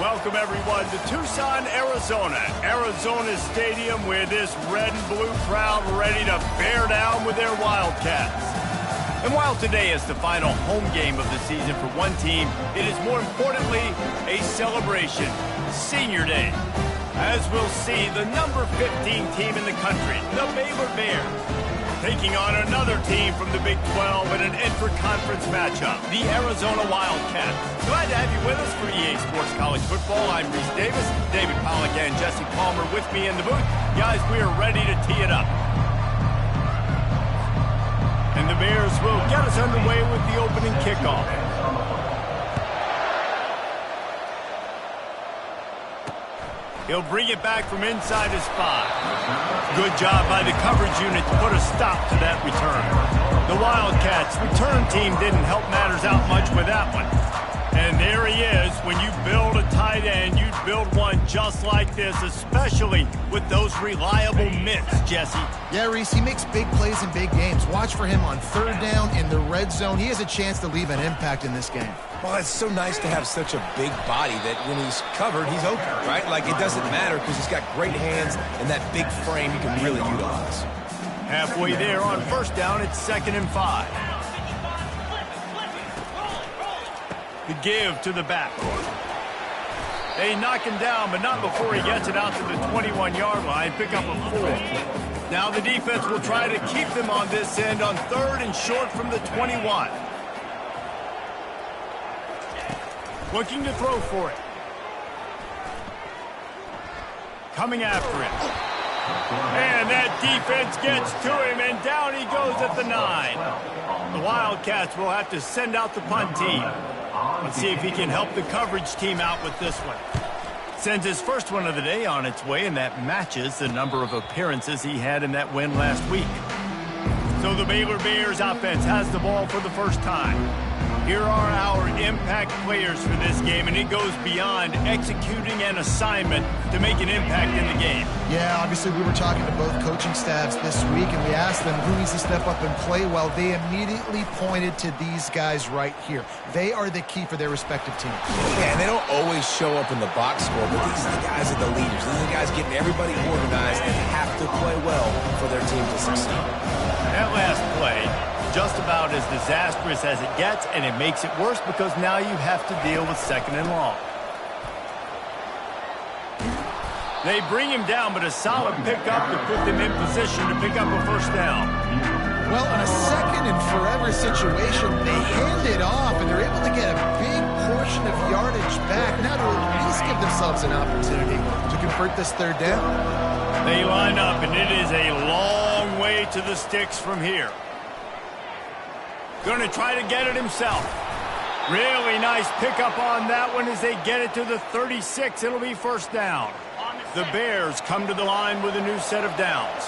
Welcome, everyone, to Tucson, Arizona. Arizona's stadium with this red and blue crowd ready to bear down with their Wildcats. And while today is the final home game of the season for one team, it is more importantly a celebration, Senior Day. As we'll see, the number 15 team in the country, the Baylor Bears, taking on another team from the Big 12 in an intra-conference matchup, the Arizona Wildcats. Glad to have you with us for EA Sports College Football. I'm Reese Davis, David Pollack and Jesse Palmer with me in the booth. Guys, we are ready to tee it up. And the Bears will get us underway with the opening kickoff. He'll bring it back from inside his 5. Good job by the coverage unit to put a stop to that return. The Wildcats' return team didn't help matters out much with that one. And there he is. When you build a tight end, you build one just like this, especially with those reliable mitts, Jesse. Yeah, Reese, he makes big plays in big games. Watch for him on third down in the red zone. He has a chance to leave an impact in this game. Well, it's so nice to have such a big body that when he's covered, he's open, right? Like, it doesn't matter because he's got great hands and that big frame you can really utilize. Halfway there on first down, it's 2nd and 5. The give to the back. They knock him down, but not before he gets it out to the 21-yard line. Pick up a 4. Now the defense will try to keep them on this end on 3rd and short from the 21. Looking to throw for it. Coming after it. And that defense gets to him, and down he goes at the 9. The Wildcats will have to send out the punt team. Let's see if he can help the coverage team out with this one. Sends his first one of the day on its way, and that matches the number of appearances he had in that win last week. So the Baylor Bears offense has the ball for the first time. Here are our impact players for this game, and it goes beyond executing an assignment to make an impact in the game. Yeah, obviously we were talking to both coaching staffs this week, and we asked them who needs to step up and play well. They immediately pointed to these guys right here. They are the key for their respective teams. Yeah, and they don't always show up in the box score, but these are the guys that are the leaders. These are the guys getting everybody organized and have to play well for their team to succeed. That last play, just about as disastrous as it gets, and it makes it worse because now you have to deal with 2nd and long. They bring him down, but a solid pickup to put them in position to pick up a first down. Well, in a 2nd and forever situation, they hand it off, and they're able to get a big portion of yardage back, now to at least give themselves an opportunity to convert this 3rd down. They line up, and it is a long way to the sticks from here. Going to try to get it himself. Really nice pickup on that one as they get it to the 36. It'll be first down. The Bears come to the line with a new set of downs.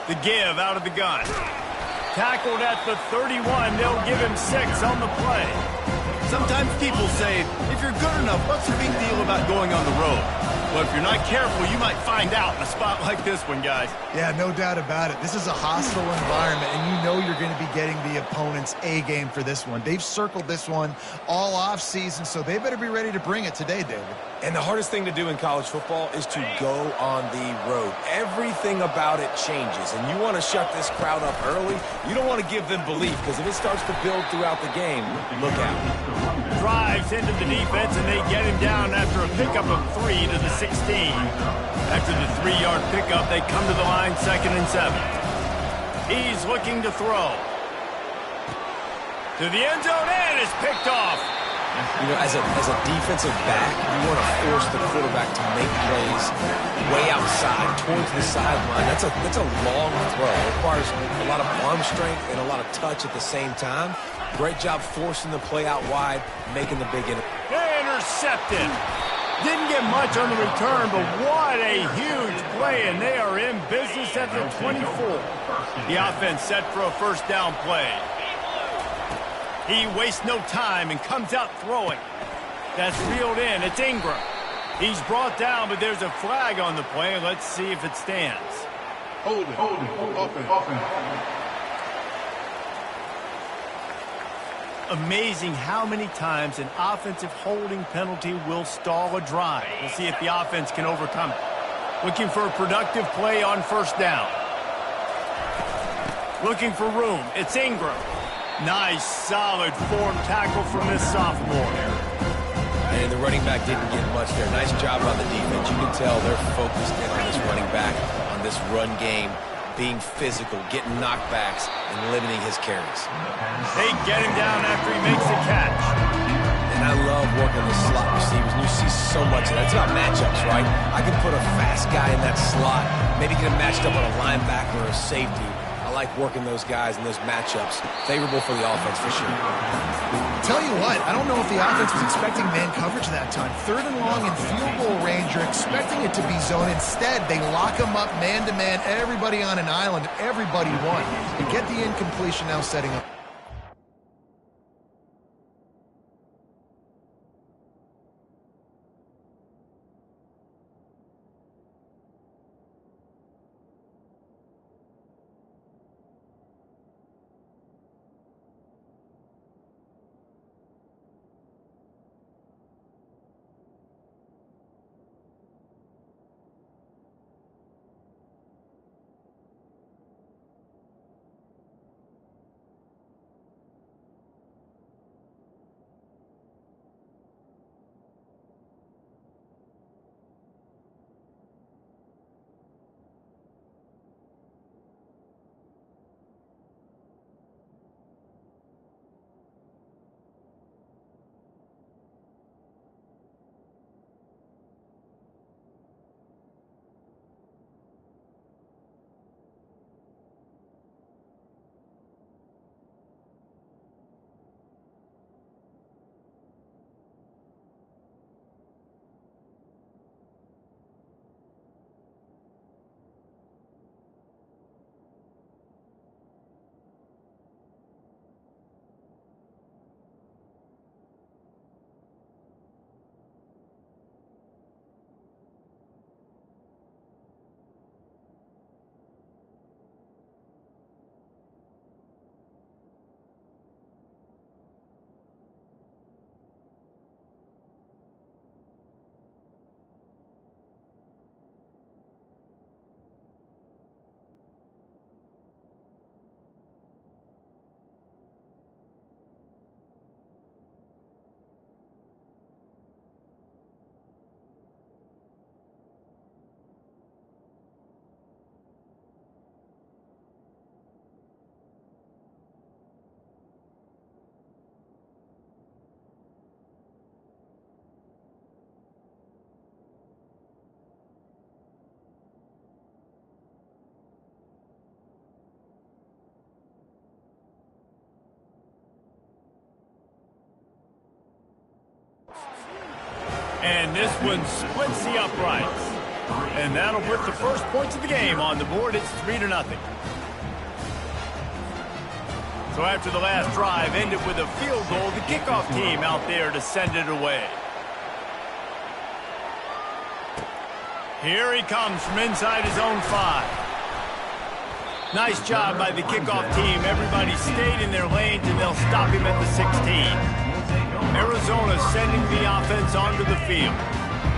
The give out of the gun. Tackled at the 31. They'll give him 6 on the play. Sometimes people say, if you're good enough, what's the big deal about going on the road? Well, if you're not careful, you might find out in a spot like this one, guys. Yeah, no doubt about it. This is a hostile environment, and you know you're going to be getting the opponent's A game for this one. They've circled this one all offseason, so they better be ready to bring it today, David. And the hardest thing to do in college football is to go on the road. Everything about it changes, and you want to shut this crowd up early. You don't want to give them belief, because if it starts to build throughout the game, look out. Drives into the defense, and they get him down after a pickup of 3 to the 16. After the 3-yard pickup, they come to the line 2nd and 7. He's looking to throw. To the end zone, and it's picked off. You know, as a defensive back, you want to force the quarterback to make plays way outside, towards the sideline. That's a long throw. It requires a lot of arm strength and a lot of touch at the same time. Great job forcing the play out wide, making the big Intercepted. Didn't get much on the return, but what a huge play, and they are in business at the 24. The offense set for a first down play. He wastes no time and comes out throwing. That's reeled in. It's Ingram. He's brought down, but there's a flag on the play. Let's see if it stands. Hold it. Offense. amazing how many times an offensive holding penalty will stall a drive. We'll see if the offense can overcome it. Looking for a productive play on first down. Looking for room. It's Ingram. Nice, solid form tackle from this sophomore. And the running back didn't get much there. Nice job on the defense. You can tell they're focused in on this running back, on this run game, being physical, getting knockbacks, and limiting his carries. They get him down after he makes the catch. And I love working the slot receivers. And you see so much of that. It's about matchups, right? I can put a fast guy in that slot, maybe get him matched up on a linebacker or a safety. I like working those guys in those matchups. Favorable for the offense for sure. Tell you what, I don't know if the offense was expecting man coverage that time. 3rd and long in field goal range, you're expecting it to be zone. Instead, they lock them up man-to-man, everybody on an island, everybody won. You get the incompletion now setting up. And this one splits the uprights. And that'll put the first points of the game on the board. It's 3-0. So after the last drive ended with a field goal, the kickoff team out there to send it away. Here he comes from inside his own 5. Nice job by the kickoff team. Everybody stayed in their lanes, and they'll stop him at the 16. Arizona sending the offense onto the field.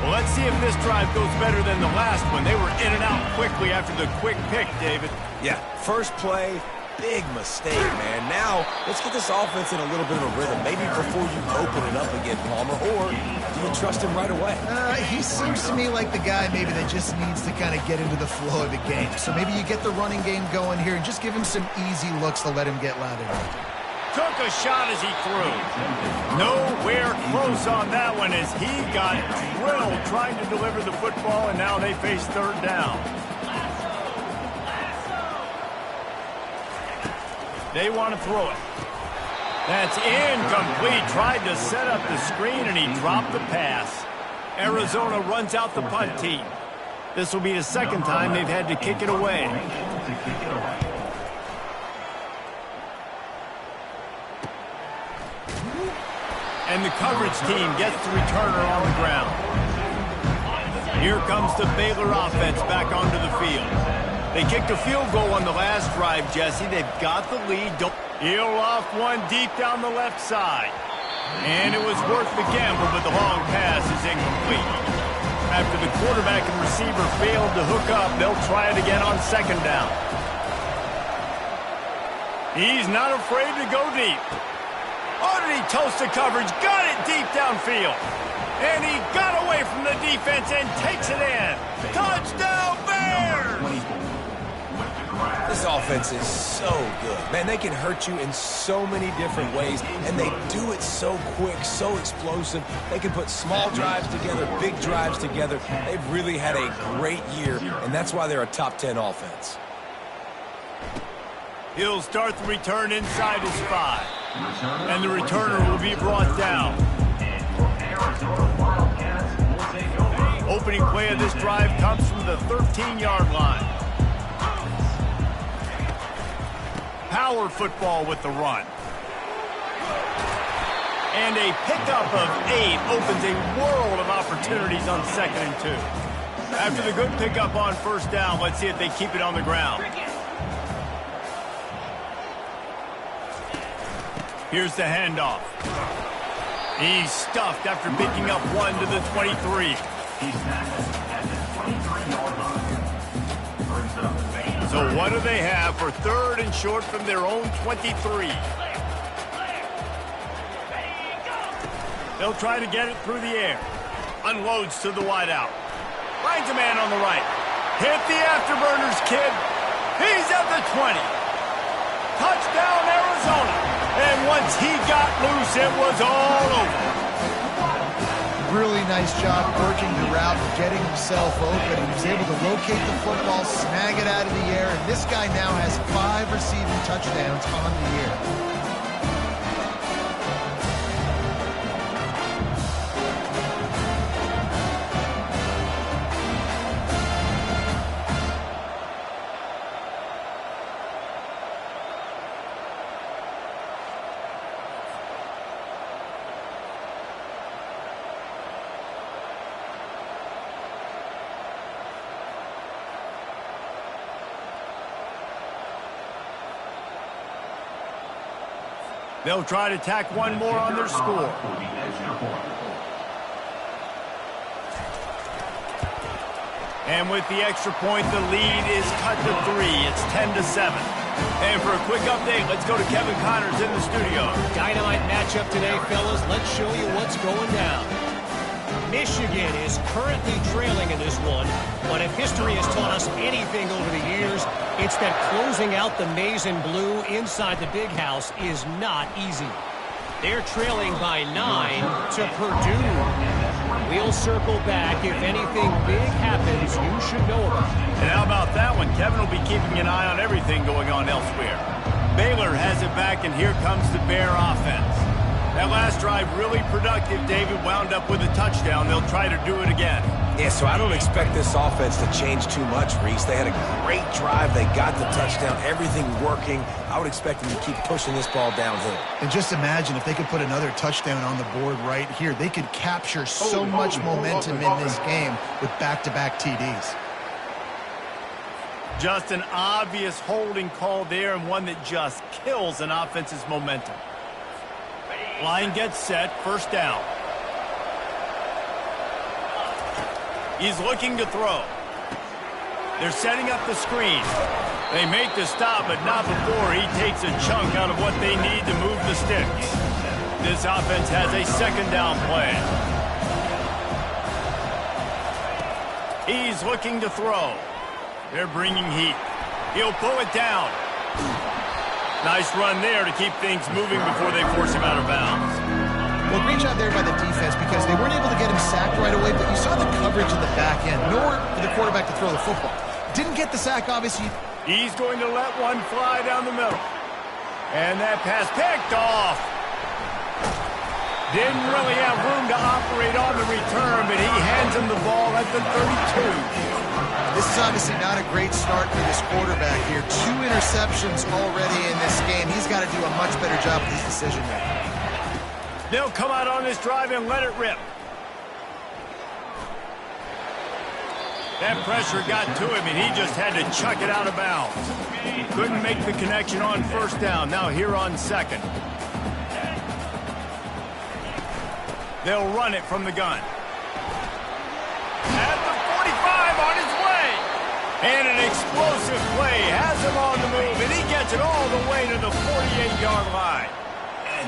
Well, let's see if this drive goes better than the last one. They were in and out quickly after the quick pick, David. Yeah, first play, big mistake, man. Now, let's get this offense in a little bit of a rhythm. Maybe before you open it up again, Palmer, or do you trust him right away? He seems to me like the guy maybe that just needs to kind of get into the flow of the game. So maybe you get the running game going here and just give him some easy looks to let him get lathered up. Took a shot as he threw. Nowhere close on that one as he got drilled trying to deliver the football, and now they face 3rd down. They want to throw it. That's incomplete. Tried to set up the screen, and he dropped the pass. Arizona runs out the punt team. This will be the second time they've had to kick it away. And the coverage team gets the returner on the ground. Here comes the Baylor offense back onto the field. They kicked a field goal on the last drive, Jesse. They've got the lead. He'll off one deep down the left side. And it was worth the gamble, but the long pass is incomplete. After the quarterback and receiver failed to hook up, they'll try it again on second down. He's not afraid to go deep. Oh, did he toast the coverage? Got it deep downfield. And he got away from the defense and takes it in. Touchdown, Bears! This offense is so good. Man, they can hurt you in so many different ways, and they do it so quick, so explosive. They can put small drives together, big drives together. They've really had a great year, and that's why they're a top 10 offense. He'll start the return inside his 5. And the returner will be brought down. Opening play of this drive comes from the 13-yard line. Power football with the run. And a pickup of 8 opens a world of opportunities on 2nd and 2. After the good pickup on first down, let's see if they keep it on the ground. Here's the handoff. He's stuffed after picking up 1 to the 23. So what do they have for 3rd and short from their own 23? They'll try to get it through the air. Unloads to the wideout. Finds a man on the right. Hit the afterburners, kid. He's at the 20. Touchdown, Arizona. And once he got loose, it was all over. Really nice job working the route and getting himself open. He was able to locate the football, snag it out of the air, and this guy now has 5 receiving touchdowns on the year. They'll try to tack one more on their score. And with the extra point, the lead is cut to 3. It's 10-7. And for a quick update, let's go to Kevin Connors in the studio. Dynamite matchup today, fellas. Let's show you what's going down. Michigan is currently trailing in this one, but if history has taught us anything over the years, it's that closing out the maize and blue inside the big house is not easy. They're trailing by 9 to Purdue. We'll circle back. If anything big happens, you should know about it. And how about that one? Kevin will be keeping an eye on everything going on elsewhere. Baylor has it back, and here comes the Bear offense. That last drive really productive. David wound up with a touchdown. They'll try to do it again. Yeah, so I don't expect this offense to change too much, Reese. They had a great drive. They got the touchdown. Everything working. I would expect them to keep pushing this ball downhill. And just imagine if they could put another touchdown on the board right here. They could capture so much momentum in this game with back-to-back TDs. Just an obvious holding call there, and one that just kills an offense's momentum. Line gets set, first down. He's looking to throw. They're setting up the screen. They make the stop, but not before he takes a chunk out of what they need to move the sticks. This offense has a second down play. He's looking to throw. They're bringing heat. He'll pull it down. Nice run there to keep things moving before they force him out of bounds. Well, great job there by the defense because they weren't able to get him sacked right away, but you saw the coverage in the back end. Nowhere for the quarterback to throw the football. Didn't get the sack, obviously. He's going to let one fly down the middle. And that pass picked off. Didn't really have room to operate on the return, but he hands him the ball at the 32. This is obviously not a great start for this quarterback here. 2 interceptions already in this game. He's got to do a much better job with his decision-making. They'll come out on this drive and let it rip. That pressure got to him, and he just had to chuck it out of bounds. Couldn't make the connection on first down. Now here on second. They'll run it from the gun. At the 45 on his way. And an explosive play has him on the move, and he gets it all the way to the 48-yard line.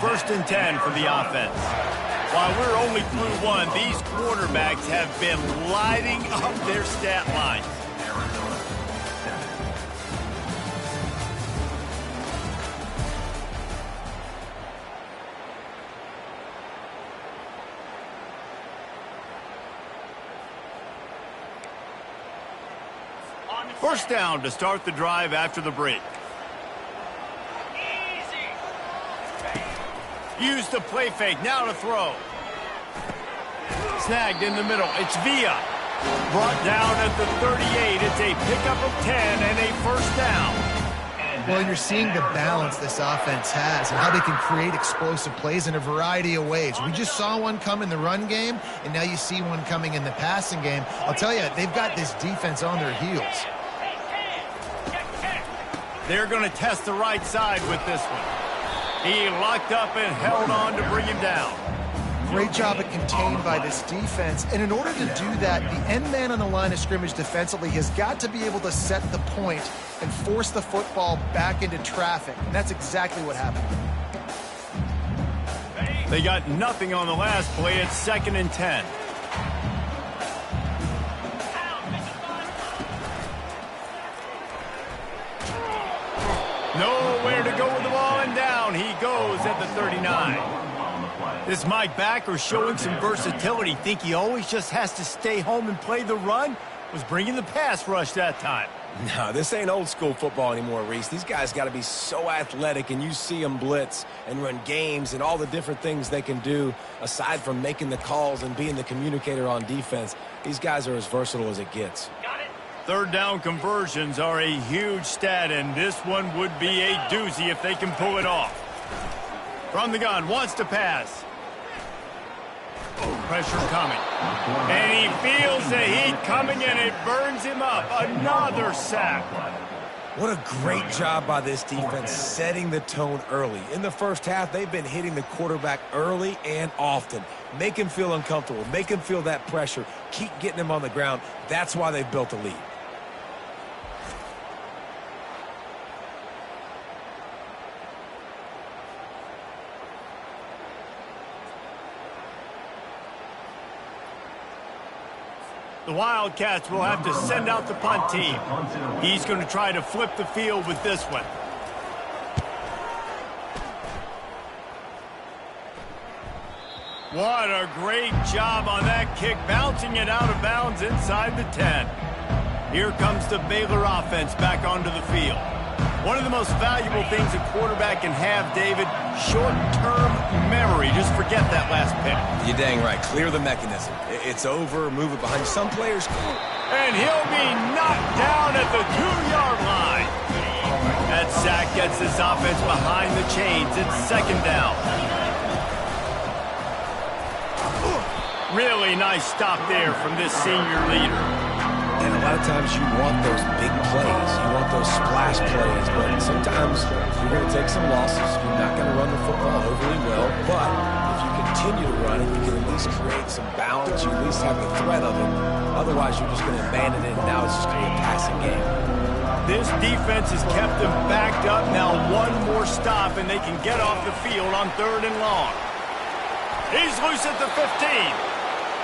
First and 10 for the offense. While we're only through one, these quarterbacks have been lighting up their stat line. First down to start the drive after the break. Use the play fake, now to throw. Snagged in the middle, it's Villa. Brought down at the 38, it's a pickup of 10 and a first down. Well, you're seeing the balance this offense has and how they can create explosive plays in a variety of ways. We just saw one come in the run game, and now you see one coming in the passing game. I'll tell you, they've got this defense on their heels. They're going to test the right side with this one. He locked up and held on to bring him down. Great job at contained by this defense. And in order to do that, the end man on the line of scrimmage defensively has got to be able to set the point and force the football back into traffic. And that's exactly what happened. They got nothing on the last play. It's second and 10. Nowhere to go with the ball, and down he goes at the 39. This Mike backer showing some versatility. Think he always just has to stay home and play the run? Was bringing the pass rush that time. No, this ain't old school football anymore, Reese. These guys got to be so athletic, and you see them blitz and run games and all the different things they can do aside from making the calls and being the communicator on defense. These guys are as versatile as it gets. Third down conversions are a huge stat, and this one would be a doozy if they can pull it off. From the gun, wants to pass. Pressure coming. And he feels the heat coming, and it burns him up. Another sack. What a great job by this defense setting the tone early. In the first half, they've been hitting the quarterback early and often. Make him feel uncomfortable. Make him feel that pressure. Keep getting him on the ground. That's why they've built a lead. The Wildcats will have to send out the punt team. He's going to try to flip the field with this one. What a great job on that kick, bouncing it out of bounds inside the 10. Here comes the Baylor offense back onto the field. One of the most valuable things a quarterback can have, David, short-term memory. Just forget that last pick. You're dang right. Clear the mechanism. It's over. Move it behind you. Some players... And he'll be knocked down at the 2-yard line. That sack gets this offense behind the chains. It's second down. Really nice stop there from this senior leader. And a lot of times you want those big plays. You want those splash plays. But sometimes you're going to take some losses. You're not going to run the football overly well. But if you continue to run it, you can at least create some balance. You at least have the threat of it. Otherwise, you're just going to abandon it, and now it's just going to be a passing game. This defense has kept them backed up. Now one more stop, and they can get off the field on 3rd and long. He's loose at the 15.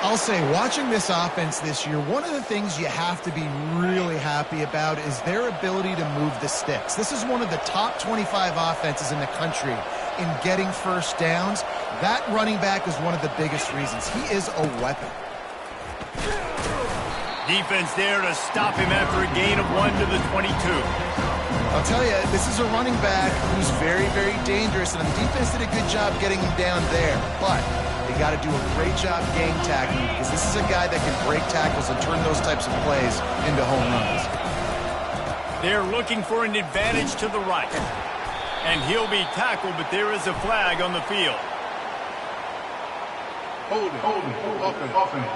I'll say, watching this offense this year, one of the things you have to be really happy about is their ability to move the sticks. This is one of the top 25 offenses in the country in getting first downs. That running back is one of the biggest reasons. He is a weapon. Defense there to stop him after a gain of 1 to the 22. I'll tell you, this is a running back who's very, very dangerous, and the defense did a good job getting him down there. But they got to do a great job game tackling, because this is a guy that can break tackles and turn those types of plays into home runs. They're looking for an advantage to the right. And he'll be tackled, but there is a flag on the field. Hold it. Offense.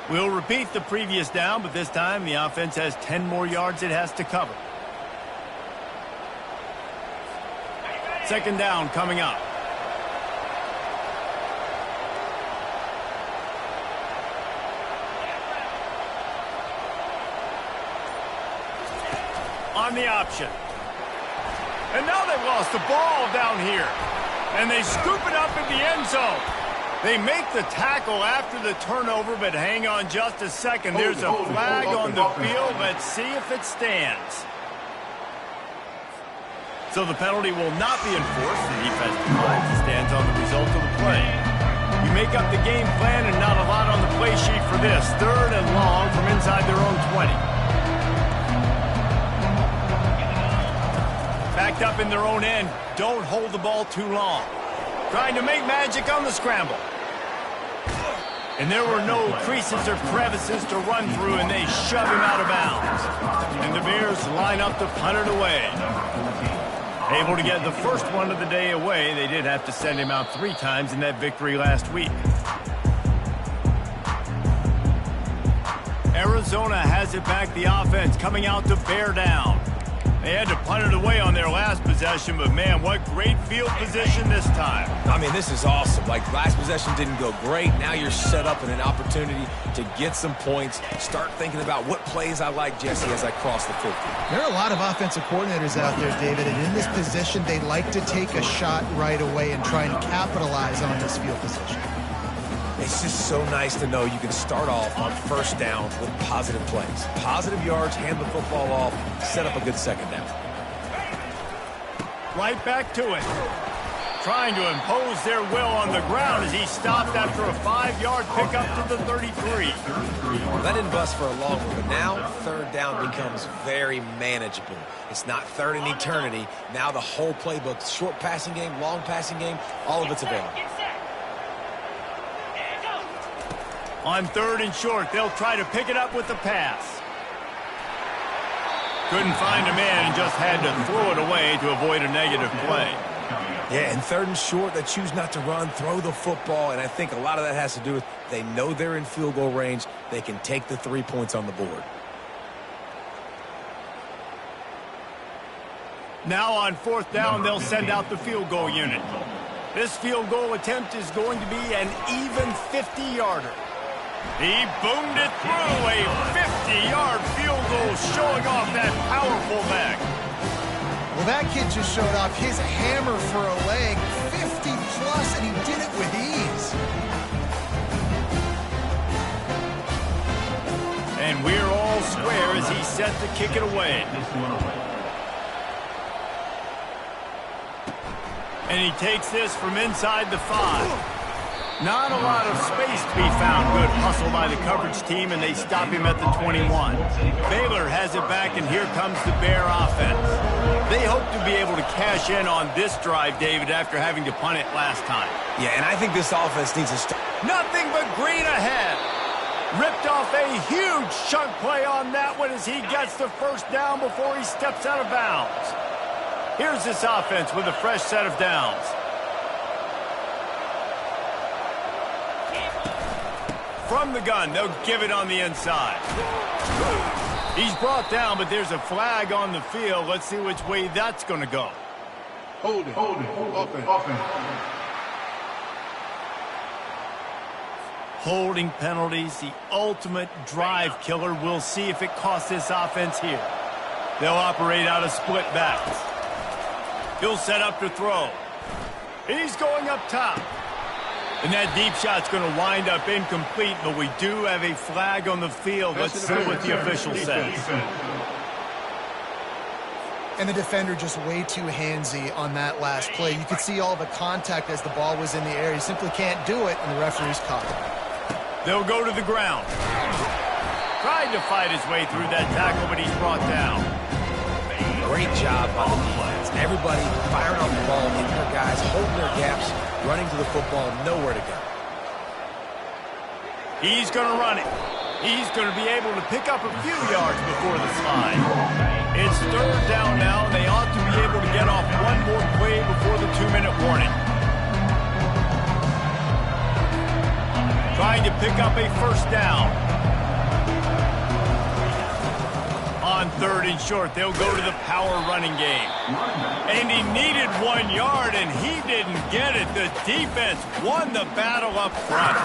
We'll repeat the previous down, but this time the offense has 10 more yards it has to cover. Second down coming up. On the option. And now they've lost the ball down here. And they scoop it up in the end zone. They make the tackle after the turnover, but hang on just a second. There's a flag on the field. Let's see if it stands. So the penalty will not be enforced. The defense decides to stand on the result of the play. You make up the game plan and not a lot on the play sheet for this. Third and long from inside their own 20. Backed up in their own end. Don't hold the ball too long. Trying to make magic on the scramble. And there were no creases or crevices to run through, and they shove him out of bounds. And the Bears line up to punt it away. Able to get the first one of the day away. They did have to send him out 3 times in that victory last week. Arizona has it back, the offense coming out to bear down. They had to punt it away on their last possession, but man, what great field position this time. I mean, this is awesome. Like, last possession didn't go great. Now you're set up in an opportunity to get some points. Start thinking about what plays I like, Jesse, as I cross the 50. There are a lot of offensive coordinators out there, David, and in this position, they like to take a shot right away and try and capitalize on this field position. It's just so nice to know you can start off on first down with positive plays. Positive yards, hand the football off, set up a good second down. Right back to it. Trying to impose their will on the ground as he stopped after a 5-yard pickup to the 33. That didn't bust for a long one, but now third down becomes very manageable. It's not third in eternity. Now the whole playbook, short passing game, long passing game, all of it's available. On third and short, they'll try to pick it up with the pass. Couldn't find a man and just had to throw it away to avoid a negative play. Yeah, and third and short, they choose not to run, throw the football, and I think a lot of that has to do with they know they're in field goal range. They can take the 3 points on the board. Now on fourth down, they'll send out the field goal unit. This field goal attempt is going to be an even 50-yarder. He boomed it through, a 50-yard field goal showing off that powerful leg. Well, that kid just showed off his hammer for a leg, 50-plus, and he did it with ease. And we're all square as he's set to kick it away. And he takes this from inside the 5. Not a lot of space to be found. Good hustle by the coverage team, and they stop him at the 21. Baylor has it back, and here comes the Bear offense. They hope to be able to cash in on this drive, David, after having to punt it last time. Yeah, and I think this offense needs to start. Nothing but green ahead. Ripped off a huge chunk play on that one as he gets the first down before he steps out of bounds. Here's this offense with a fresh set of downs. From the gun, they'll give it on the inside. He's brought down, but there's a flag on the field. Let's see which way that's going to go. Hold it, offense. Holding penalties, the ultimate drive killer. We'll see if it costs this offense here. They'll operate out of split backs. He'll set up to throw. He's going up top. And that deep shot's going to wind up incomplete, but we do have a flag on the field. Let's see what the official says. And the defender just way too handsy on that last play. You could see all the contact as the ball was in the air. He simply can't do it, and the referee's caught it. They'll go to the ground. Tried to fight his way through that tackle, but he's brought down. Great job by the defense. Everybody firing off the ball, hitting their guys, holding their gaps, running to the football, nowhere to go. He's going to run it. He's going to be able to pick up a few yards before the slide. It's third down now. They ought to be able to get off one more play before the 2-minute warning. Trying to pick up a first down. On 3rd and short, they'll go to the power running game. And he needed 1 yard, and he didn't get it. The defense won the battle up front.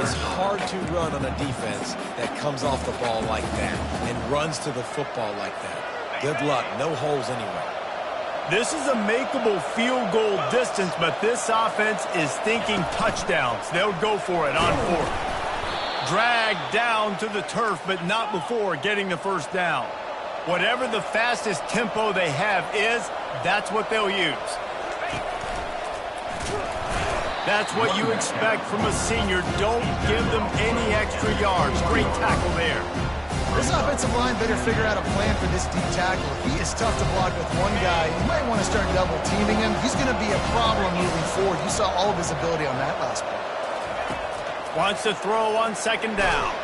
It's hard to run on a defense that comes off the ball like that and runs to the football like that. Good luck. No holes anywhere. This is a makeable field goal distance, but this offense is thinking touchdowns. They'll go for it on 4th. Dragged down to the turf, but not before getting the first down. Whatever the fastest tempo they have is, that's what they'll use. That's what you expect from a senior. Don't give them any extra yards. Great tackle there. This offensive line better figure out a plan for this deep tackle. He is tough to block with one guy. You might want to start double teaming him. He's going to be a problem moving forward. You saw all of his ability on that last play. Wants to throw on 2nd down.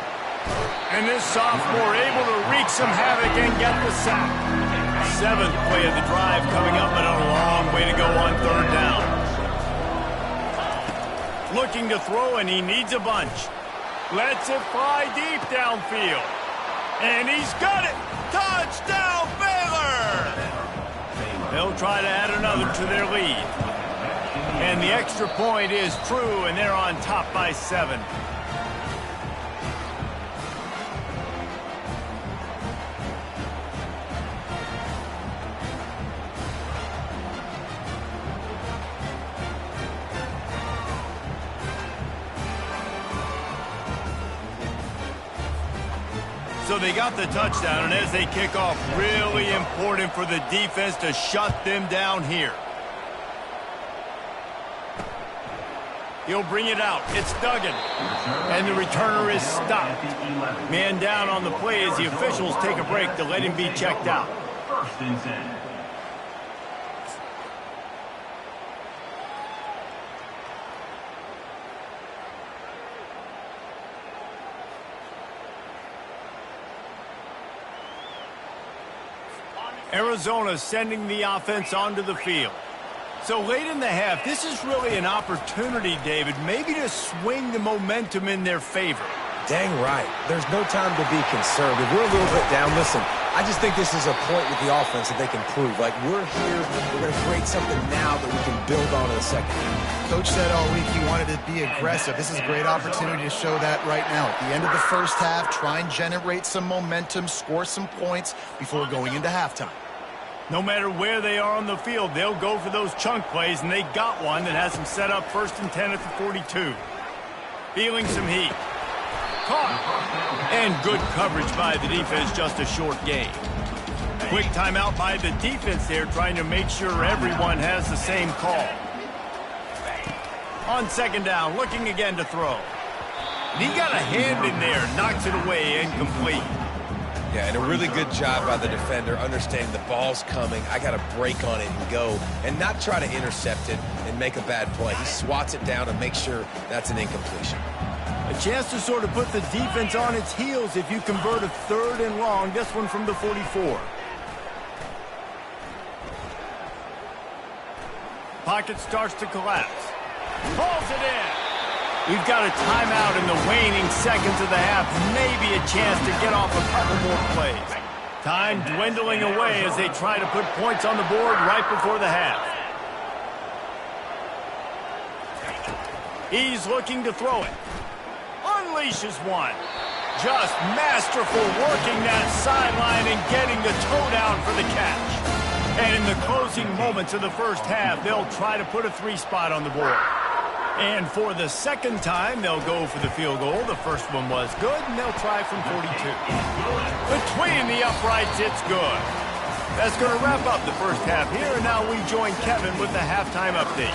And this sophomore able to wreak some havoc and get the sack. 7th play of the drive coming up, but a long way to go on 3rd down. Looking to throw, and he needs a bunch. Lets it fly deep downfield. And he's got it! Touchdown, Baylor! They'll try to add another to their lead. And the extra point is true, and they're on top by 7. So they got the touchdown, and as they kick off, really important for the defense to shut them down here. He'll bring it out. It's Duggan. And the returner is stopped. Man down on the play as the officials take a break to let him be checked out. 1st and 10. Arizona sending the offense onto the field. So late in the half, this is really an opportunity, David, maybe to swing the momentum in their favor. Dang right. There's no time to be concerned. If we're a little bit down, listen, I just think this is a point with the offense that they can prove. Like, we're here, we're going to create something now that we can build on in the second half. Coach said all week he wanted to be aggressive. This is a great opportunity to show that right now. At the end of the first half, try and generate some momentum, score some points before going into halftime. No matter where they are on the field, they'll go for those chunk plays, and they got one that has them set up 1st and 10 at the 42. Feeling some heat. Caught. And good coverage by the defense, just a short gain. Quick timeout by the defense there, trying to make sure everyone has the same call. On 2nd down, looking again to throw. And he got a hand in there, knocks it away, incomplete. Yeah, and a really good job by the defender, understanding the ball's coming. I got to break on it and go, and not try to intercept it and make a bad play. He swats it down and makes sure that's an incompletion. A chance to sort of put the defense on its heels if you convert a 3rd and long. This one from the 44. Pocket starts to collapse. Pulls it in. We've got a timeout in the waning seconds of the half. Maybe a chance to get off a couple more plays. Time dwindling away as they try to put points on the board right before the half. He's looking to throw it. Unleashes one. Just masterful working that sideline and getting the toe down for the catch. And in the closing moments of the first half, they'll try to put a 3 spot on the board. And for the second time, they'll go for the field goal. The first one was good, and they'll try from 42. Between the uprights, it's good. That's going to wrap up the first half here, and now we join Kevin with the halftime update.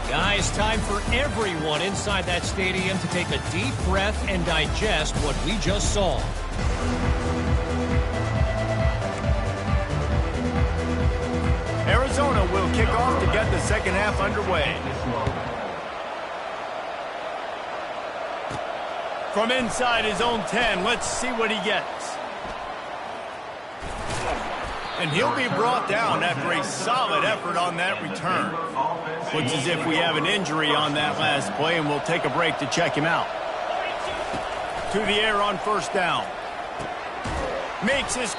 Guys, time for everyone inside that stadium to take a deep breath and digest what we just saw. Arizona will kick off to get the second half underway. From inside his own 10, let's see what he gets. And he'll be brought down after a solid effort on that return. Looks as if we have an injury on that last play, and we'll take a break to check him out. To the air on first down. Makes his...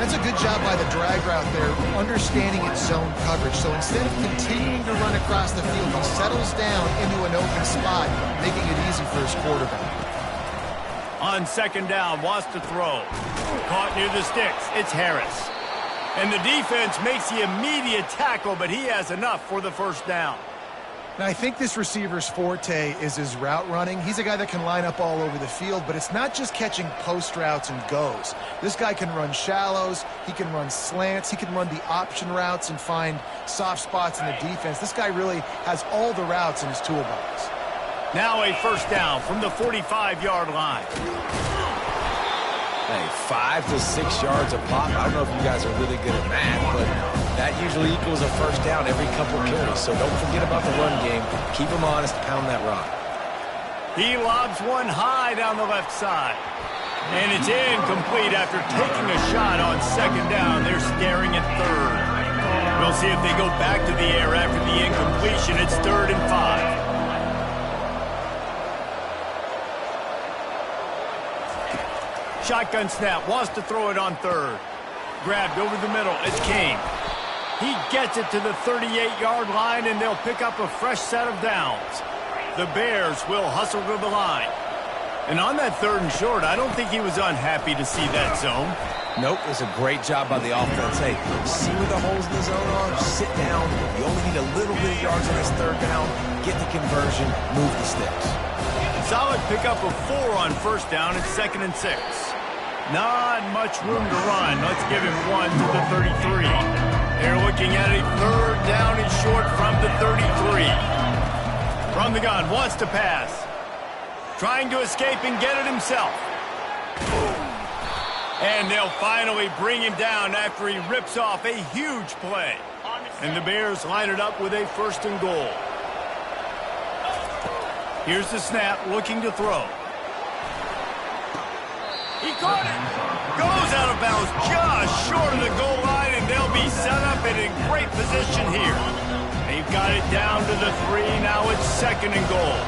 That's a good job by the drag route there, understanding its zone coverage. So instead of continuing to run across the field, he settles down into an open spot, making it easy for his quarterback. On second down, wants to throw. Caught near the sticks. It's Harris. And the defense makes the immediate tackle, but he has enough for the first down. Now, I think this receiver's forte is his route running. He's a guy that can line up all over the field, but it's not just catching post routes and goes. This guy can run shallows, he can run slants, he can run the option routes and find soft spots in the defense. This guy really has all the routes in his toolbox. Now a first down from the 45-yard line. Hey, 5 to 6 yards a pop. I don't know if you guys are really good at math, but that usually equals a first down every couple of carries. So don't forget about the run game. Keep them honest, pound that rock. He lobs one high down the left side. And it's incomplete after taking a shot on second down. They're staring at third. We'll see if they go back to the air after the incompletion. It's 3rd and 5. Shotgun snap, wants to throw it on third. Grabbed over the middle, it's King. He gets it to the 38-yard line, and they'll pick up a fresh set of downs. The Bears will hustle to the line. And on that 3rd and short, I don't think he was unhappy to see that zone. Nope, it's a great job by the offense. Hey, see where the holes in the zone are? Sit down. You only need a little bit of yards on this 3rd down. Get the conversion, move the sticks. Solid pickup of 4 on first down. It's 2nd and 6. Not much room to run. Let's give him 1 to the 33. They're looking at a 3rd down and short from the 33. From the gun, wants to pass. Trying to escape and get it himself. And they'll finally bring him down after he rips off a huge play. And the Bears line it up with a 1st and goal. Here's the snap, looking to throw. He caught it. Goes out of bounds just short of the goal line, and they'll be set up and in great position here. They've got it down to the 3. Now it's 2nd and goal.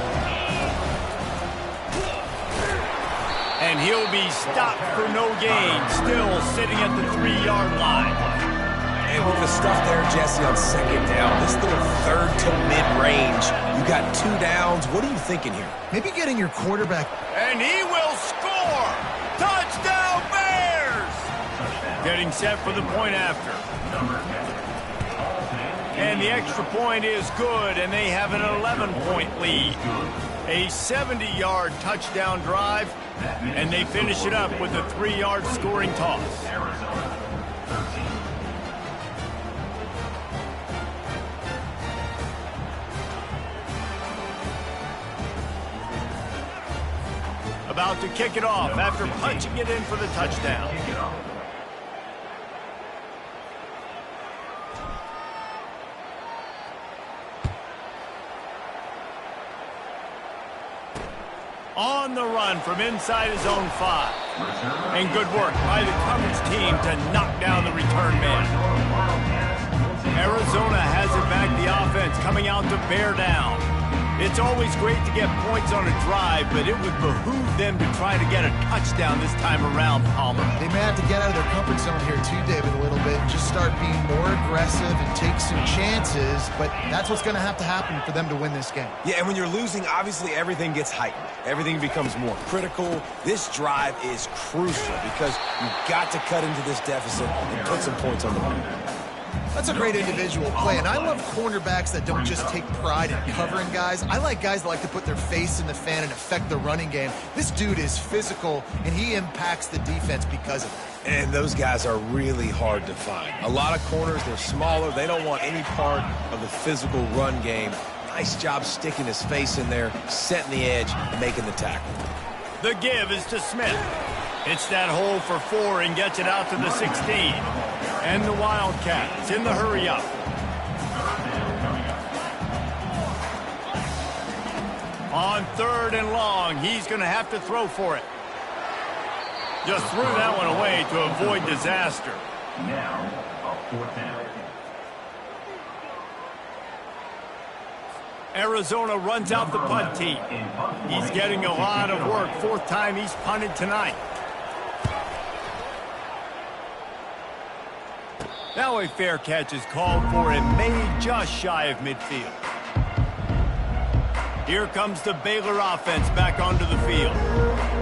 And he'll be stopped for no gain, still sitting at the 3-yard line. And with the stuff there, Jesse, on second down, this little 3rd to mid-range, you got 2 downs. What are you thinking here? Maybe getting your quarterback. And he will score! Touchdown, Bears! Getting set for the point after. And the extra point is good, and they have an 11-point lead. A 70-yard touchdown drive, and they finish it up with a 3-yard scoring toss. About to kick it off after punching it in for the touchdown. On the run from inside his own 5. And good work by the coverage team to knock down the return man. Arizona has it back, the offense coming out to bear down. It's always great to get points on a drive, but it would behoove them to try to get a touchdown this time around, Palmer. They may have to get out of their comfort zone here too, David, a little bit, and just start being more aggressive and take some chances, but that's what's going to happen for them to win this game. Yeah, and when you're losing, obviously everything gets heightened. Everything becomes more critical. This drive is crucial because you've got to cut into this deficit and put some points on the board. That's a great individual play, and I love cornerbacks that don't just take pride in covering guys. I like guys that like to put their face in the fan and affect the running game. This dude is physical, and he impacts the defense because of it. And those guys are really hard to find. A lot of corners, they're smaller. They don't want any part of the physical run game. Nice job sticking his face in there, setting the edge, and making the tackle. The give is to Smith. Hits that hole for 4 and gets it out to the 16. And the Wildcats in the hurry up. On 3rd and long, he's going to have to throw for it. Just threw that one away to avoid disaster. Now, a 4th down. Arizona runs out the punt team. He's getting a lot of work. 4th time he's punted tonight. Now a fair catch is called for and made just shy of midfield. Here comes the Baylor offense back onto the field.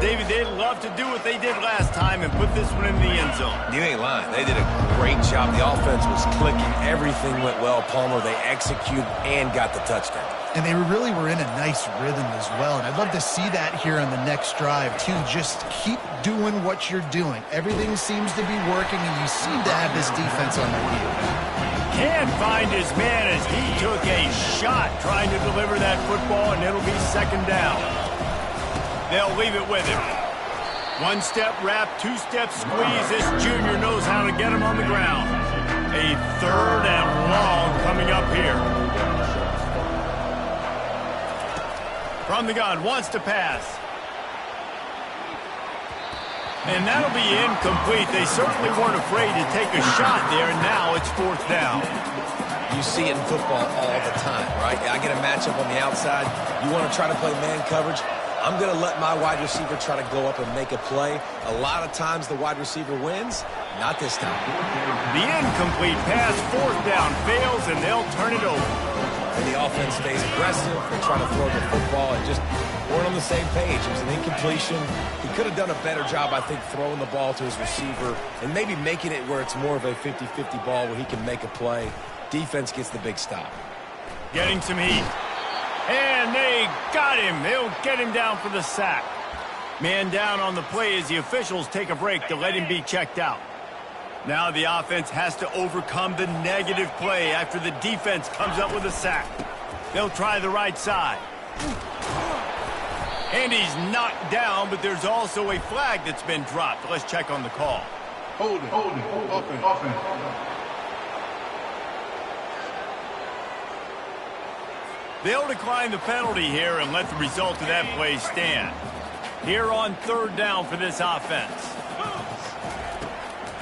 David, they'd love to do what they did last time and put this one in the end zone. You ain't lying. They did a great job. The offense was clicking. Everything went well. Palmer, they executed and got the touchdown. And they really were in a nice rhythm as well. And I'd love to see that here on the next drive, too. Just keep doing what you're doing. Everything seems to be working, and you seem to have this defense on their heels. Can't find his man as he took a shot trying to deliver that football, and it'll be 2nd down. They'll leave it with him. 1-step wrap, 2-step squeeze. This junior knows how to get him on the ground. A 3rd and long coming up here. From the gun, wants to pass. And that'll be incomplete. They certainly weren't afraid to take a shot there, and now it's 4th down. You see it in football all the time, right? I get a matchup on the outside. You want to try to play man coverage? I'm going to let my wide receiver try to go up and make a play. A lot of times the wide receiver wins. Not this time. The incomplete pass, 4th down, fails, and they'll turn it over. And the offense stays aggressive. They're trying to throw the football and just weren't on the same page. It was an incompletion. He could have done a better job, I think, throwing the ball to his receiver and maybe making it where it's more of a 50-50 ball where he can make a play. Defense gets the big stop. Getting some heat. And they got him. They'll get him down for the sack. Man down on the play as the officials take a break to let him be checked out. Now the offense has to overcome the negative play after the defense comes up with a sack. They'll try the right side. And he's knocked down, but there's also a flag that's been dropped. Let's check on the call. Hold it, offense. They'll decline the penalty here and let the result of that play stand. Here on 3rd down for this offense.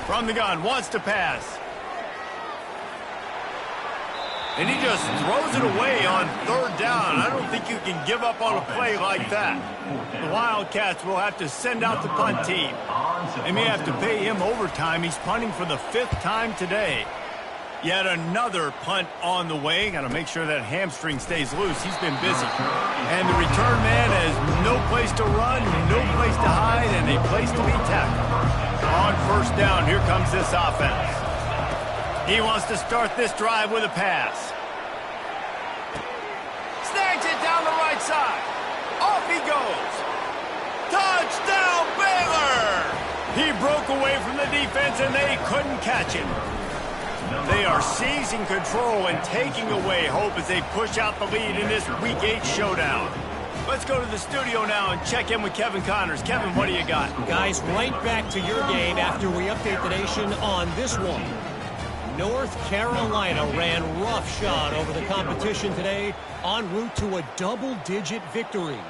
From the gun, wants to pass. And he just throws it away on 3rd down. I don't think you can give up on a play like that. The Wildcats will have to send out the punt team. They may have to pay him overtime. He's punting for the 5th time today. Yet another punt on the way. Got to make sure that hamstring stays loose. He's been busy. And the return man has no place to run, no place to hide, and a place to be tackled. On 1st down, here comes this offense. He wants to start this drive with a pass. Snags it down the right side. Off he goes. Touchdown, Baylor! He broke away from the defense, and they couldn't catch him. They are seizing control and taking away hope as they push out the lead in this Week 8 showdown. Let's go to the studio now and check in with Kevin Connors. Kevin, what do you got? Guys, right back to your game after we update the nation on this one. North Carolina ran roughshod over the competition today en route to a double-digit victory.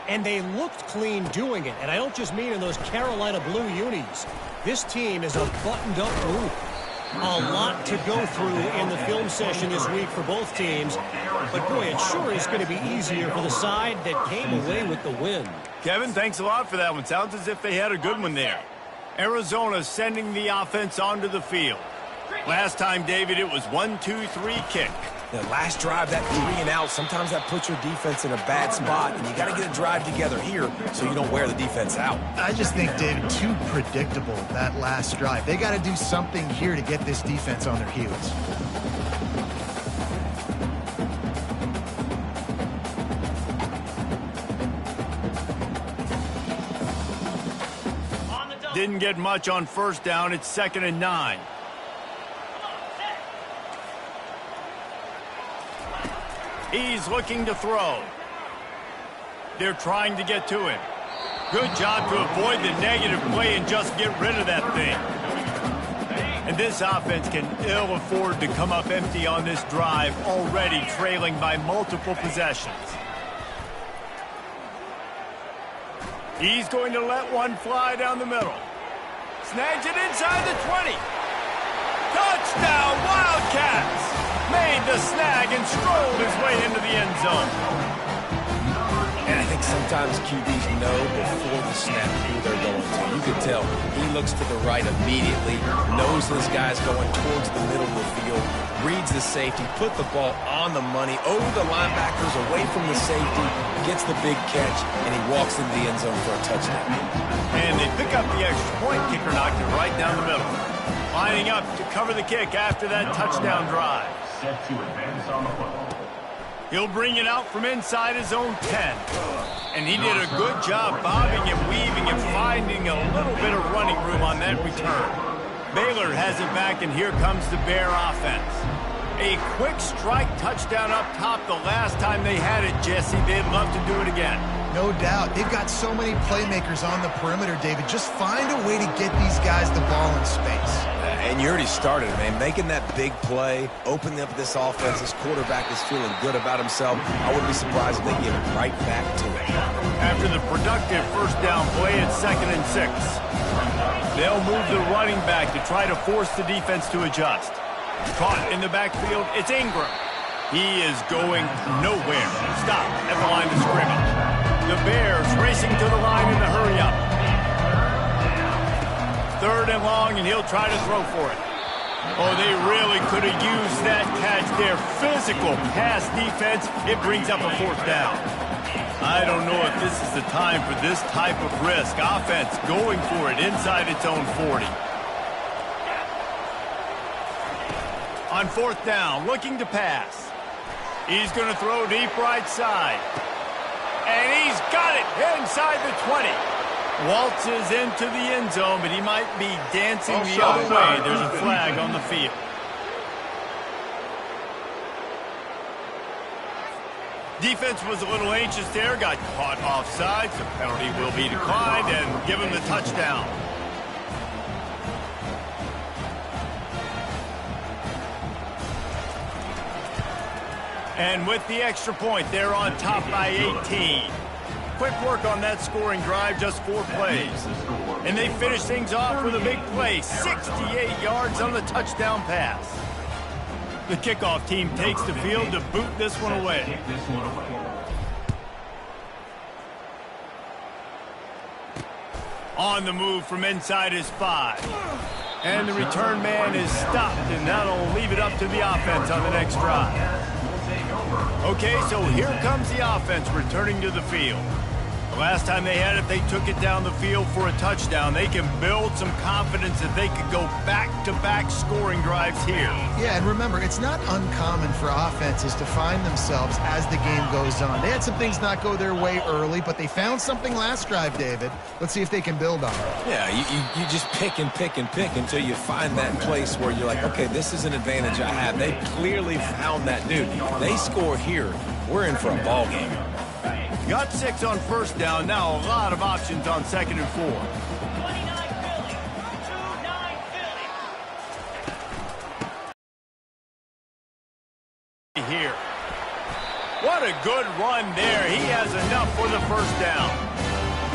And they looked clean doing it. And I don't just mean in those Carolina blue unis. This team is a buttoned-up group. A lot to go through in the film session this week for both teams. But, boy, it sure is going to be easier for the side that came away with the win. Kevin, thanks a lot for that one. Sounds as if they had a good one there. Arizona sending the offense onto the field. Last time, David, it was 1-2-3 kick. The last drive, that 3 and out, sometimes that puts your defense in a bad spot, and you got to get a drive together here so you don't wear the defense out. I just think, David, too predictable, that last drive. They got to do something here to get this defense on their heels. Didn't get much on first down. It's 2nd and 9. He's looking to throw. They're trying to get to him. Good job to avoid the negative play and just get rid of that thing. And this offense can ill afford to come up empty on this drive, already trailing by multiple possessions. He's going to let one fly down the middle. Snags it inside the 20. Touchdown, Wildcats! Made the snag and strolled his way into the end zone. And I think sometimes QBs know before the snap who they're going to. You can tell he looks to the right immediately, knows this guy's going towards the middle of the field, reads the safety, put the ball on the money, over the linebackers, away from the safety, gets the big catch, and he walks into the end zone for a touchdown. And they pick up the extra point. Kicker knocked it right down the middle. Lining up to cover the kick after that touchdown drive. Set to advance on the football. He'll bring it out from inside his own 10. And he did a good job bobbing and weaving and finding a little bit of running room on that return. Baylor has it back, and here comes the Bear offense. A quick strike touchdown up top the last time they had it, Jesse. They'd love to do it again. No doubt. They've got so many playmakers on the perimeter, David. Just find a way to get these guys the ball in space. And you already started, man. Making that big play, opening up this offense. This quarterback is feeling good about himself. I wouldn't be surprised if they get right back to it. After the productive first down play, it's 2nd and 6. They'll move the running back to try to force the defense to adjust. Caught in the backfield, it's Ingram. He is going nowhere. Stop at the line of scrimmage. The Bears racing to the line in the hurry-up. 3rd and long, and he'll try to throw for it. Oh, they really could have used that catch there. Physical pass defense. It brings up a 4th down. I don't know if this is the time for this type of risk. Offense going for it inside its own 40. On 4th down, looking to pass. He's going to throw deep right side. And he's got it inside the 20. Waltzes into the end zone, but he might be dancing the other way. There's a flag on the field. Defense was a little anxious there, got caught offside. The penalty will be declined and give him the touchdown. And with the extra point, they're on top by 18. Quick work on that scoring drive, just 4 plays. And they finish things off with a big play, 68 yards on the touchdown pass. The kickoff team takes the field to boot this one away. On the move from inside his 5. And the return man is stopped, and that'll leave it up to the offense on the next drive. Okay, so here comes the offense returning to the field. The last time they had it, they took it down the field for a touchdown. They can build some confidence that they could go back-to-back scoring drives here. Yeah, and remember, it's not uncommon for offenses to find themselves as the game goes on. They had some things not go their way early, but they found something last drive, David. Let's see if they can build on it. Yeah, you just pick and pick and pick until you find that place where you're like, okay, this is an advantage I have. They clearly found that, dude. They score here, we're in for a ball game. Got 6 on first down. Now a lot of options on 2nd and 4. Here. What a good run there. He has enough for the first down.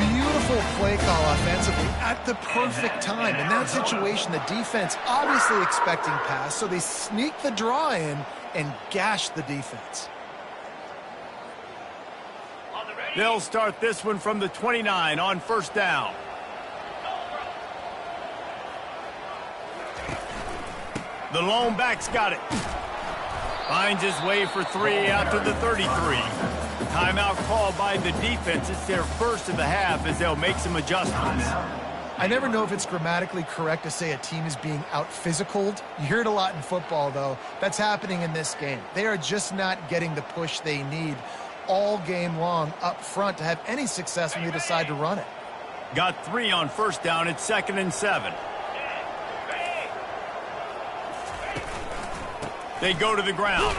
Beautiful play call offensively at the perfect time. In that situation, the defense obviously expecting pass, so they sneak the draw in and gash the defense. They'll start this one from the 29 on first down. The lone back's got it. Finds his way for 3 after the 33. Timeout called by the defense. It's their first of the half as they'll make some adjustments. I never know if it's grammatically correct to say a team is being out-physicaled. You hear it a lot in football, though. That's happening in this game. They are just not getting the push they need all game long up front to have any success when they decide to run it. Got 3 on first down. It's 2nd and 7. They go to the ground.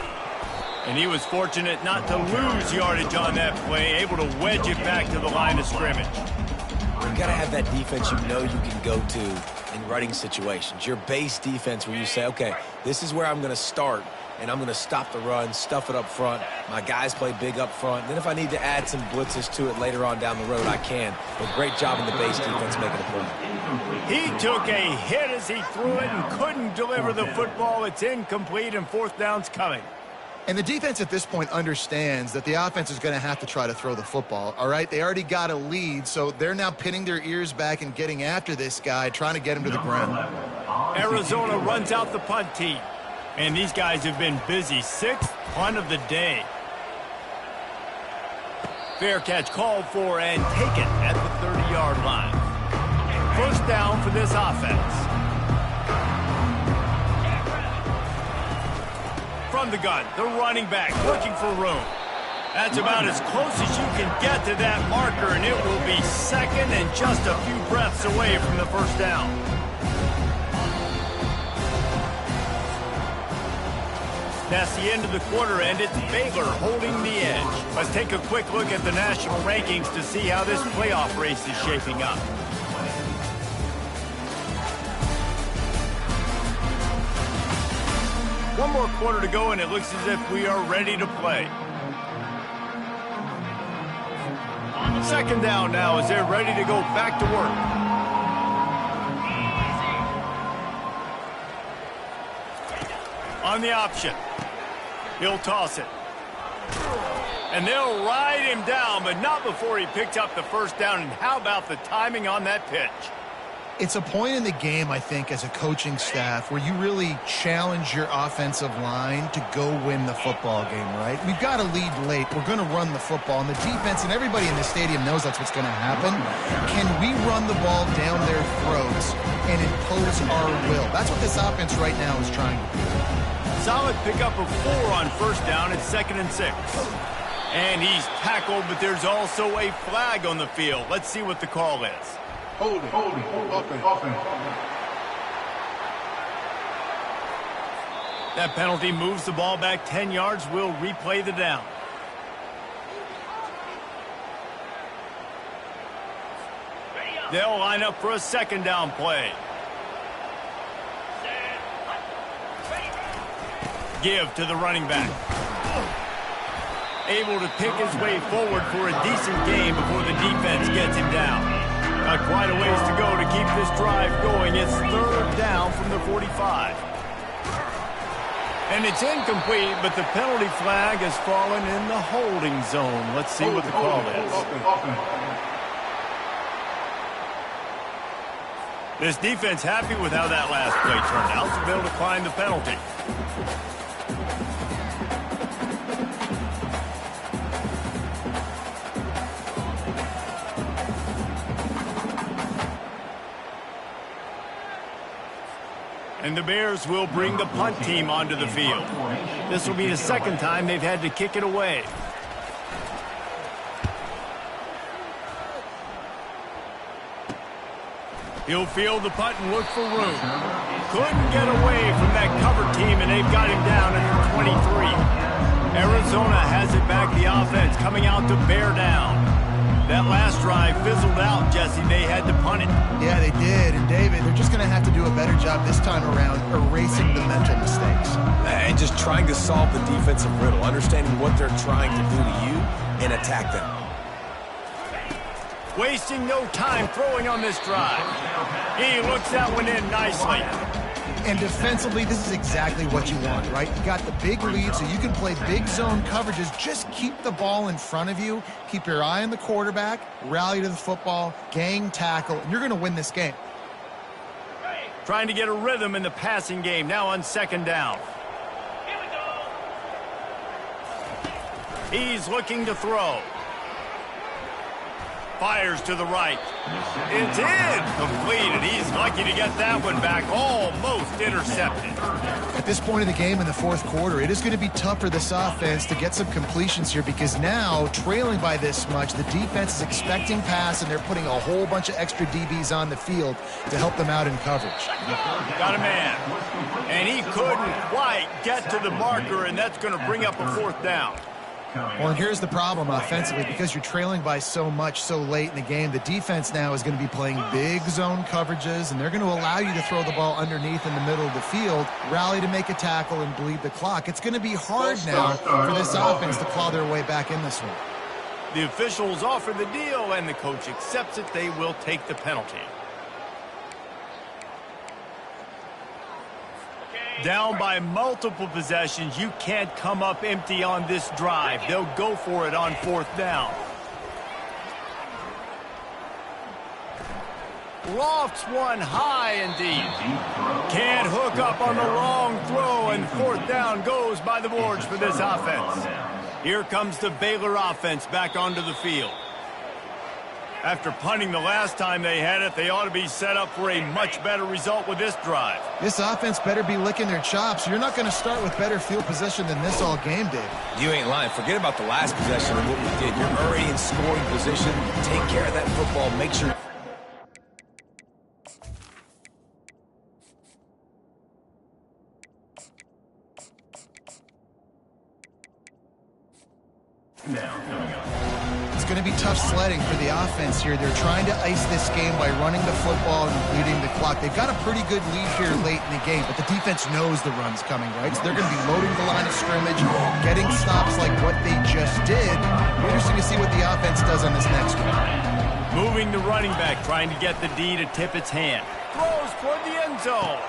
And he was fortunate not to lose yardage on that play, able to wedge it back to the line of scrimmage. You've got to have that defense you know you can go to in running situations. Your base defense where you say, okay, this is where I'm going to start, and I'm going to stop the run, stuff it up front. My guys play big up front. Then if I need to add some blitzes to it later on down the road, I can. But great job in the base defense making a play. He took a hit as he threw it and couldn't deliver the football. It's incomplete, and 4th down's coming. And the defense at this point understands that the offense is going to have to try to throw the football, all right? They already got a lead, so they're now pinning their ears back and getting after this guy, trying to get him to the ground. Arizona runs out the punt team. And these guys have been busy. 6th punt of the day. Fair catch called for and taken at the 30-yard line. First down for this offense. From the gun, the running back looking for room. That's about as close as you can get to that marker, and it will be 2nd and just a few breaths away from the first down. That's the end of the quarter, and it's Baylor holding the edge. Let's take a quick look at the national rankings to see how this playoff race is shaping up. One more quarter to go, and it looks as if we are ready to play. 2nd down now as they're ready to go back to work. On the option. He'll toss it. And they'll ride him down, but not before he picked up the first down. And how about the timing on that pitch? It's a point in the game, I think, as a coaching staff where you really challenge your offensive line to go win the football game, right? We've got to lead late. We're going to run the football. And the defense and everybody in the stadium knows that's what's going to happen. Can we run the ball down their throats and impose our will? That's what this offense right now is trying to do. Solid pickup of 4 on first down. It's 2nd and 6. And he's tackled, but there's also a flag on the field. Let's see what the call is. Holding, offense. That penalty moves the ball back 10 yards. We'll replay the down. They'll line up for a 2nd down play. Give to the running back. Able to pick his way forward for a decent game before the defense gets him down. Got quite a ways to go to keep this drive going. It's 3rd down from the 45. And it's incomplete, but the penalty flag has fallen in the holding zone. Let's see what the call is. This defense happy with how that last play turned out to be able to find the penalty. And the Bears will bring the punt team onto the field. This will be the 2nd time they've had to kick it away. He'll field the punt and look for room. Couldn't get away from that cover team, and they've got him down at the 23. Arizona has it back, the offense coming out to bear down. That last drive fizzled out, Jesse. They had to punt it. Yeah, they did. And David, it, they're just going to have to do a better job this time around erasing the mental mistakes. And just trying to solve the defensive riddle, understanding what they're trying to do to you and attack them. Wasting no time throwing on this drive. He looks that one in nicely. And defensively, this is exactly what you want, right? You got the big lead, so you can play big zone coverages. Just keep the ball in front of you. Keep your eye on the quarterback. Rally to the football. Gang tackle. And you're going to win this game. Trying to get a rhythm in the passing game. Now on second down. He's looking to throw. Fires to the right. It's completed. He's lucky to get that one back. Almost intercepted. At this point in the game in the fourth quarter, it is going to be tough for this offense to get some completions here because now, trailing by this much, the defense is expecting pass, and they're putting a whole bunch of extra DBs on the field to help them out in coverage. Got a man. And he couldn't quite get to the marker, and that's going to bring up a fourth down. Well, and here's the problem offensively. Because you're trailing by so much so late in the game, the defense now is going to be playing big zone coverages, and they're going to allow you to throw the ball underneath in the middle of the field, rally to make a tackle, and bleed the clock. It's going to be hard now for this offense to claw their way back in this one. The officials offer the deal, and the coach accepts it. They will take the penalty. Down by multiple possessions, you can't come up empty on this drive. They'll go for it on fourth down. Lofts one high indeed. Can't hook up on the long throw, and fourth down goes by the boards for this offense. Here comes the Baylor offense back onto the field. After punting the last time they had it, they ought to be set up for a much better result with this drive. This offense better be licking their chops. You're not going to start with better field position than this all game did. You ain't lying. Forget about the last possession and what we did. You're already in scoring position. Take care of that football. Make sure... It's going to be tough sledding for the offense here. They're trying to ice this game by running the football and bleeding the clock. They've got a pretty good lead here late in the game, but the defense knows the run's coming, right? So they're going to be loading the line of scrimmage, getting stops like what they just did. Interesting to see what the offense does on this next one. Moving the running back, trying to get the D to tip its hand. Throws toward the end zone.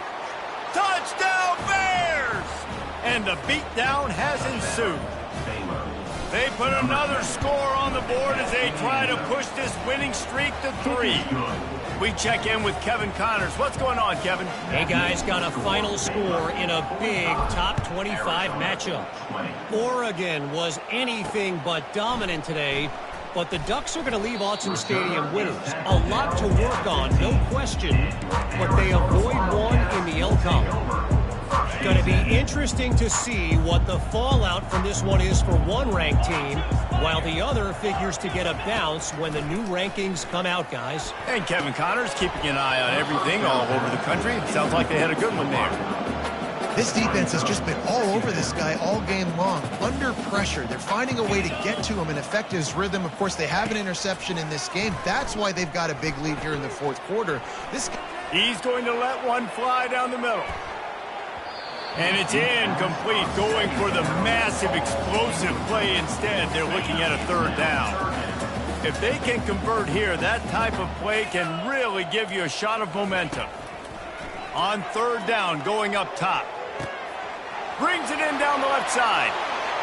Touchdown Bears! And the beatdown has ensued. They put another score on the board as they try to push this winning streak to 3. We check in with Kevin Connors. What's going on, Kevin? Hey, guys, got a final score in a big top 25 matchup. Oregon was anything but dominant today, but the Ducks are going to leave Autzen Stadium winners. A lot to work on, no question, but they avoid one in the L column. Going to be interesting to see what the fallout from this one is for one ranked team, while the other figures to get a bounce when the new rankings come out, guys. And Kevin Connors keeping an eye on everything all over the country. Sounds like they had a good one there. This defense has just been all over this guy all game long. Under pressure, they're finding a way to get to him and affect his rhythm. Of course, they have an interception in this game. That's why they've got a big lead here in the fourth quarter. He's going to let one fly down the middle. And it's incomplete, going for the massive explosive play instead. They're looking at a third down. If they can convert here, that type of play can really give you a shot of momentum. On third down, going up top. Brings it in down the left side.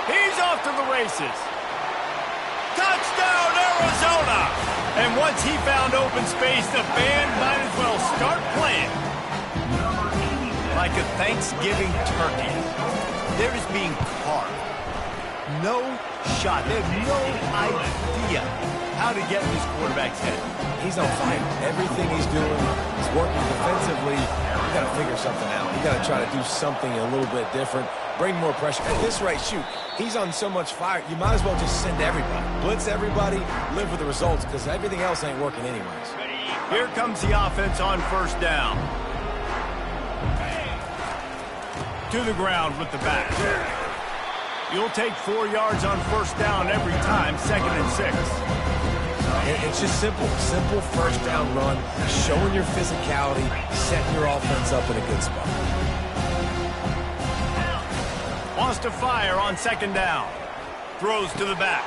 He's off to the races. Touchdown, Arizona! And once he found open space, the band might as well start playing. Like a Thanksgiving turkey. They're just being carved. No shot. They have no idea how to get in this quarterback's head. He's on fire. Everything he's doing is working defensively. You got to figure something out. You got to try to do something a little bit different. Bring more pressure. At this rate, shoot, he's on so much fire, you might as well just send everybody. Blitz everybody, live with the results, because everything else ain't working anyways. Here comes the offense on first down. To the ground with the back. You'll take 4 yards on first down every time, 2nd and 6. And it's just simple first down run, showing your physicality, setting your offense up in a good spot. Wants to fire on second down. Throws to the back.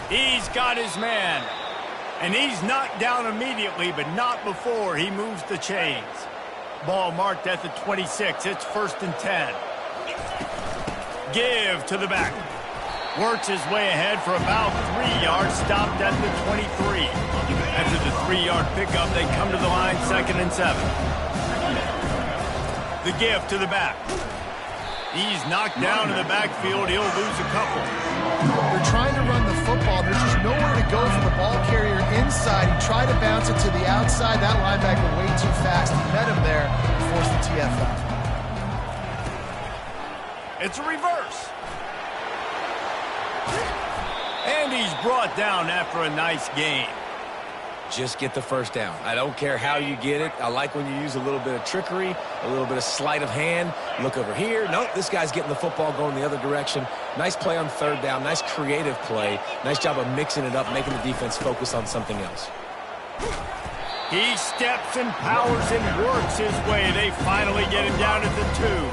He's got his man. And he's knocked down immediately, but not before he moves the chains. Ball marked at the 26. It's 1st and 10. Give to the back. Works his way ahead for about 3 yards. Stopped at the 23. After the 3-yard pickup, they come to the line 2nd and 7. The give to the back. He's knocked down in the backfield. He'll lose a couple. They're trying to run the football. There's just nowhere to go for the ball carrier inside. He tried to bounce it to the outside. That linebacker way too fast. He met him there and forced the TFL. It's a reverse. And he's brought down after a nice game. Just get the first down. I don't care how you get it. I like when you use a little bit of trickery, a little bit of sleight of hand. Look over here. Nope, this guy's getting the football going the other direction. Nice play on 3rd down. Nice creative play. Nice job of mixing it up, making the defense focus on something else. He steps and powers and works his way. They finally get him down at the 2.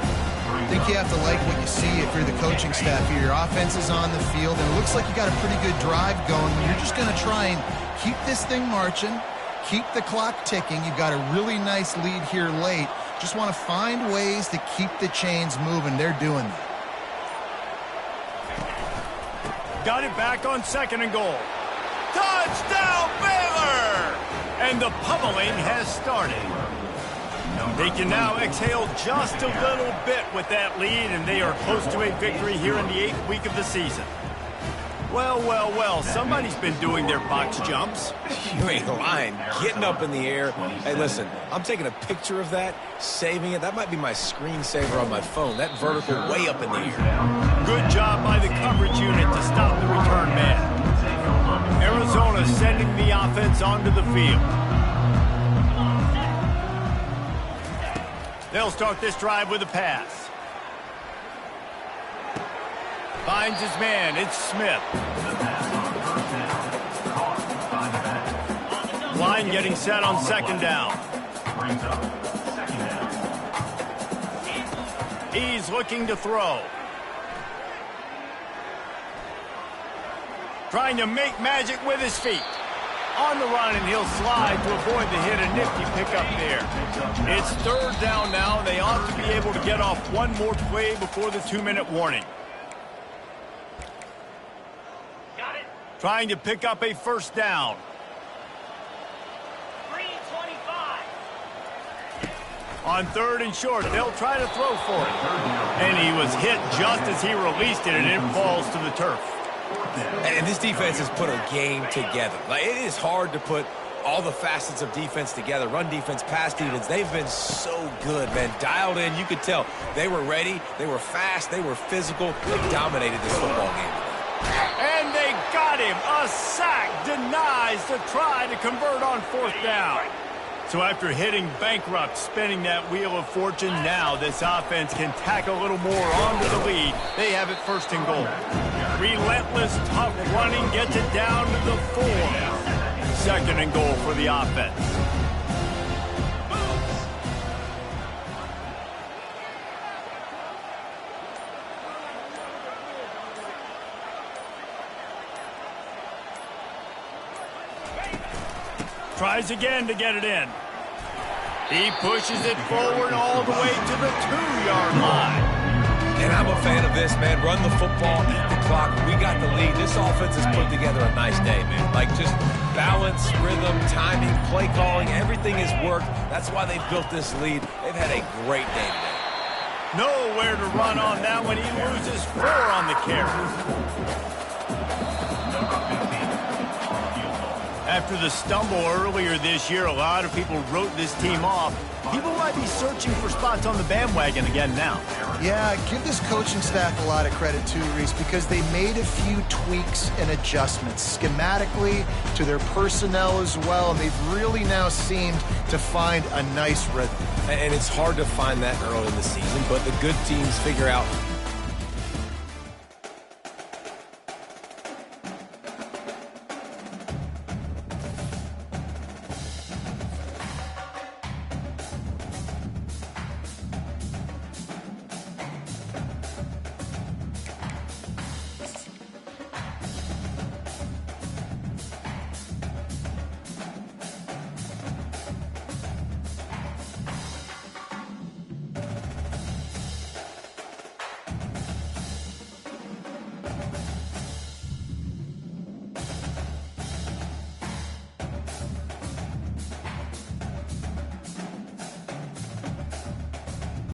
I think you have to like what you see if you're the coaching staff here. Your offense is on the field, and it looks like you got a pretty good drive going. You're just going to try and keep this thing marching, keep the clock ticking. You've got a really nice lead here late. Just want to find ways to keep the chains moving. They're doing that. Got it back on 2nd and goal. Touchdown, Baylor! And the pummeling has started. They can now exhale just a little bit with that lead, and they are close to a victory here in the 8th week of the season. Well, somebody's been doing their box jumps. You ain't lying. Getting up in the air. Hey, listen, I'm taking a picture of that, saving it. That might be my screensaver on my phone. That vertical way up in the air. Good job by the coverage unit to stop the return man. Arizona sending the offense onto the field. They'll start this drive with a pass. Finds his man. It's Smith. Line getting set on 2nd down. He's looking to throw. Trying to make magic with his feet. On the run, and he'll slide to avoid the hit. A nifty pickup there. It's 3rd down now. They ought to be able to get off one more play before the 2-minute warning. Got it. Trying to pick up a 1st down. 3:25. On 3rd and short, they'll try to throw for it. And he was hit just as he released it, and it falls to the turf. And this defense has put a game together. Like, it is hard to put all the facets of defense together. Run defense, pass defense. They've been so good, man. Dialed in. You could tell they were ready. They were fast. They were physical. They dominated this football game. And they got him. A sack denies the try to convert on 4th down. So after hitting bankrupt, spinning that wheel of fortune, now this offense can tack a little more onto the lead. They have it 1st and goal. Relentless, tough running gets it down to the 4. 2nd and goal for the offense. Tries again to get it in. He pushes it forward all the way to the 2-yard line. And I'm a fan of this, man. Run the football, eat the clock. We got the lead. This offense has put together a nice day, man. Like, just balance, rhythm, timing, play calling, everything has worked. That's why they've built this lead. They've had a great day today. Nowhere to run on that one. He loses 4 on the carry. After the stumble earlier this year, a lot of people wrote this team off. People might be searching for spots on the bandwagon again now. Yeah, give this coaching staff a lot of credit too, Reese, because they made a few tweaks and adjustments schematically to their personnel as well, and they've really now seemed to find a nice rhythm. And it's hard to find that early in the season, but the good teams figure out